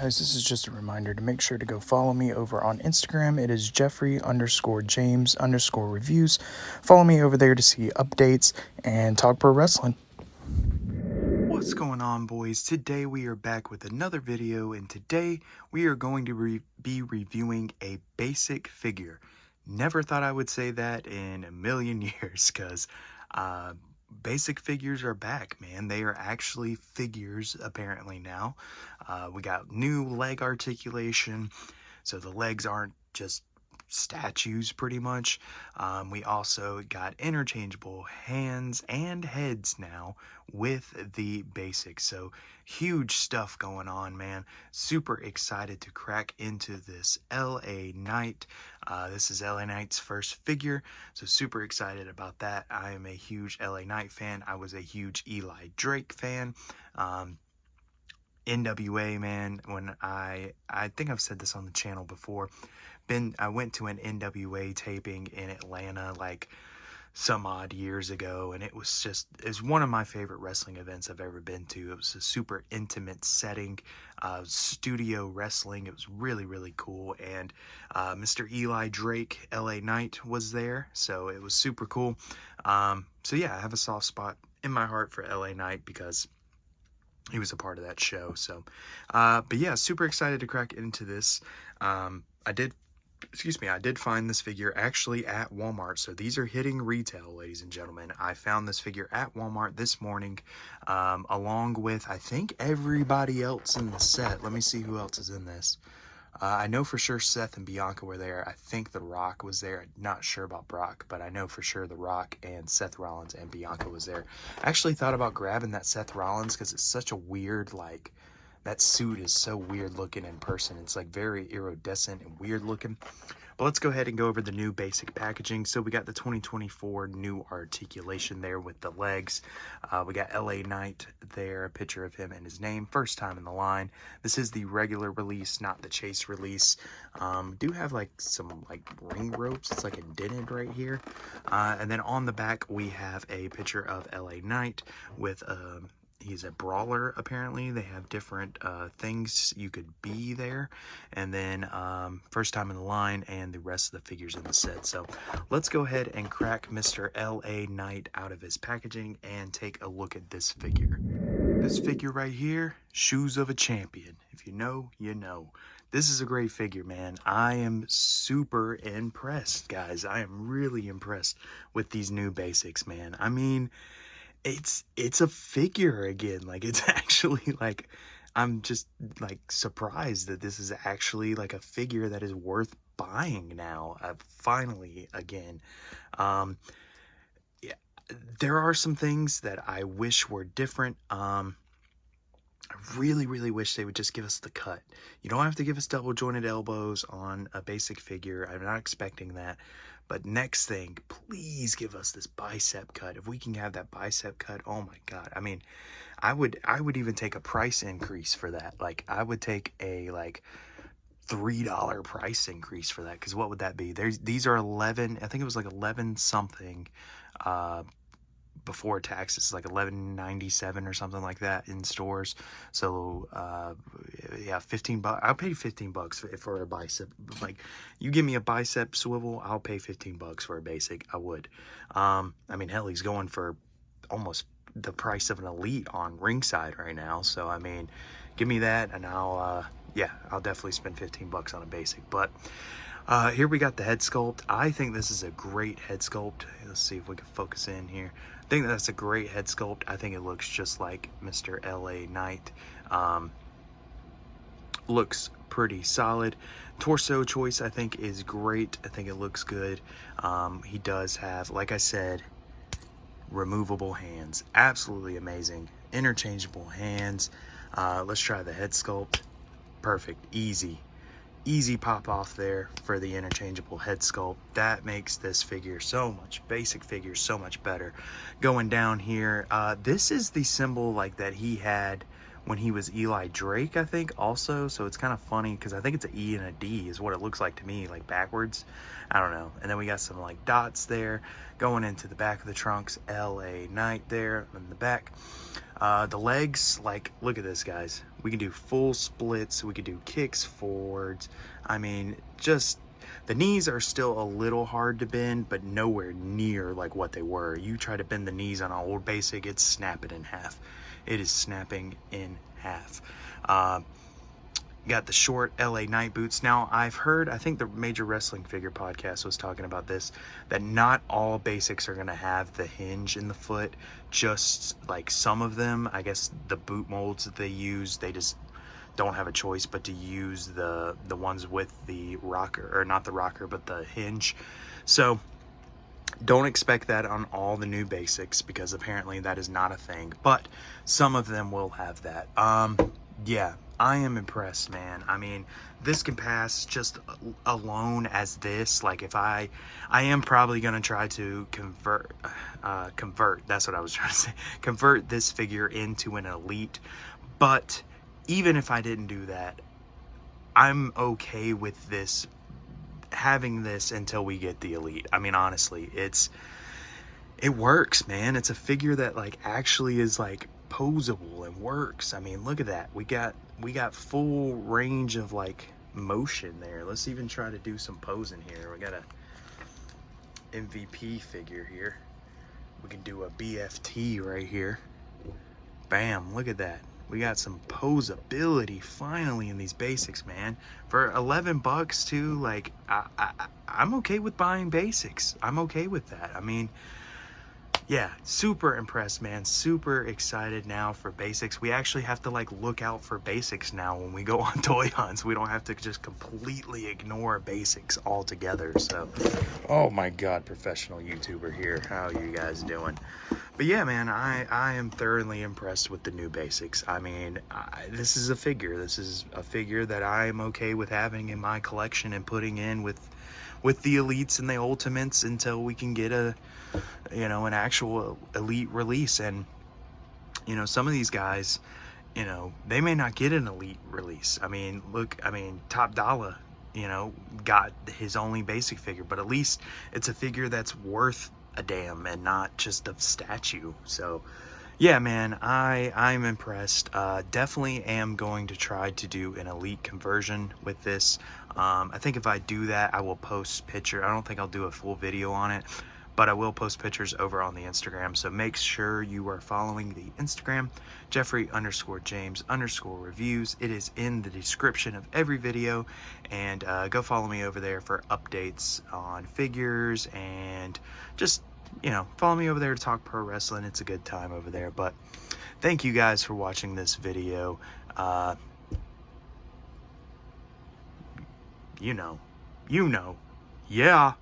guys, this is just a reminder to make sure to go follow me over on Instagram. It is Jeffrey_James_reviews. Follow me over there to see updates and talk pro wrestling. What's going on, boys? Today we are back with another video, and today we are going to be reviewing a basic figure. Never thought I would say that in a million years, because basic figures are back, man. They are actually figures apparently now. We got new leg articulation, so the legs aren't just statues pretty much. We also got interchangeable hands and heads now with the basics. So huge stuff going on, man. Super excited to crack into this LA Knight. This is LA Knight's first figure, so super excited about that. I am a huge LA Knight fan. I was a huge Eli Drake fan. NWA, man, when I think I've said this on the channel before. I went to an NWA taping in Atlanta like some odd years ago, and it's one of my favorite wrestling events I've ever been to. It was a super intimate setting, studio wrestling. It was really, really cool, and Mr. Eli Drake, LA Knight, was there, so it was super cool. So yeah, I have a soft spot in my heart for LA Knight because he was a part of that show. So but yeah, super excited to crack into this. I did find this figure actually at Walmart. So these are hitting retail, ladies and gentlemen. I found this figure at Walmart this morning, along with, I think, everybody else in the set. Let me see who else is in this. I know for sure Seth and Bianca were there. I think The Rock was there. I'm not sure about Brock, but I know for sure The Rock and Seth Rollins and Bianca was there. I actually thought about grabbing that Seth Rollins because it's such a weird, like, that suit is so weird looking in person. It's like very iridescent and weird looking. But let's go ahead and go over the new basic packaging. So we got the 2024 new articulation there with the legs. We got LA Knight there, a picture of him and his name, first time in the line. This is the regular release, not the chase release. Do have like some like ring ropes. It's like indented right here. And then on the back, we have a picture of LA Knight with he's a brawler, apparently. They have different things you could be there. And then first time in the line and the rest of the figures in the set. So let's go ahead and crack Mr. LA Knight out of his packaging and take a look at this figure. This figure right here, shoes of a champion. If you know, you know. This is a great figure, man. I am super impressed, guys. I am really impressed with these new basics, man. I mean, it's a figure again. Like, it's actually like, I'm just like surprised that this is actually like a figure that is worth buying now. Finally again. Yeah, there are some things that I wish were different. I really wish they would just give us the cut. You don't have to give us double jointed elbows on a basic figure. I'm not expecting that. But next thing, please give us this bicep cut. If we can have that bicep cut, oh my God. I mean, I would even take a price increase for that. Like, I would take a like $3 price increase for that. Because what would that be? These are 11, I think it was like 11 something before taxes, like $11.97 or something like that in stores. So yeah, $15. I'll pay $15 for a bicep. Like, you give me a bicep swivel, I'll pay $15 for a basic. I would. I mean, hell, he's going for almost the price of an elite on Ringside right now. So I mean, give me that, and I'll definitely spend $15 on a basic. But here we got the head sculpt. I think this is a great head sculpt. Let's see if we can focus in here. I think that's a great head sculpt. I think it looks just like Mr. LA Knight. Looks pretty solid. Torso choice, I think, is great. I think it looks good. He does have, like I said, removable hands. Absolutely amazing. Interchangeable hands. Let's try the head sculpt. Perfect. Easy pop off there for the interchangeable head sculpt. That makes this figure basic figure so much better. Going down here, this is the symbol like that he had when he was Eli Drake, I think, also. So it's kind of funny because I think it's an E and a D is what it looks like to me, like backwards. I don't know. And then we got some like dots there going into the back of the trunks. LA Knight there in the back. The legs, like, look at this, guys. We can do full splits. We can do kicks forwards. I mean, just the knees are still a little hard to bend, but nowhere near like what they were. You try to bend the knees on an old basic, it's snapping in half. It is snapping in half. Got the short LA Knight boots. Now, I've heard, I think the Major Wrestling Figure podcast was talking about this, that not all basics are going to have the hinge in the foot. Just like some of them, I guess the boot molds that they use, they just don't have a choice but to use the ones with the rocker, or not the rocker, but the hinge. So don't expect that on all the new basics, because apparently that is not a thing, but some of them will have that. Yeah, I am impressed, man. I mean, this can pass just alone as this. Like, if I am probably going to try to convert, that's what I was trying to say, convert this figure into an elite. But even if I didn't do that, I'm okay with this, having this until we get the elite. I mean, honestly, it works, man. It's a figure that like actually is like posable and works. I mean, look at that. We got full range of like motion there. Let's even try to do some posing here. We got a MVP figure here. We can do a BFT right here. Bam, look at that. We got some posability finally in these basics, man. For 11 bucks too, like I'm okay with buying basics. I'm okay with that. I mean, yeah, super impressed, man. Super excited now for basics. We actually have to like look out for basics now when we go on toy hunts. We don't have to just completely ignore basics altogether. So, oh my God, professional YouTuber here. How are you guys doing? But yeah, man, I am thoroughly impressed with the new basics. I mean, this is a figure. This is a figure that I am okay with having in my collection and putting in with the elites and the ultimates until we can get an actual elite release. And some of these guys, they may not get an elite release. I mean, look, Top Dollar, got his only basic figure, but at least it's a figure that's worth a damn and not just a statue. So yeah, man, I'm impressed. Definitely am going to try to do an elite conversion with this. I think if I do that, I will post picture. I don't think I'll do a full video on it, but I will post pictures over on the Instagram. So make sure you are following the Instagram, Jeffrey_James_reviews. It is in the description of every video, and go follow me over there for updates on figures, and just follow me over there to talk pro wrestling. It's a good time over there. But thank you guys for watching this video. Yeah.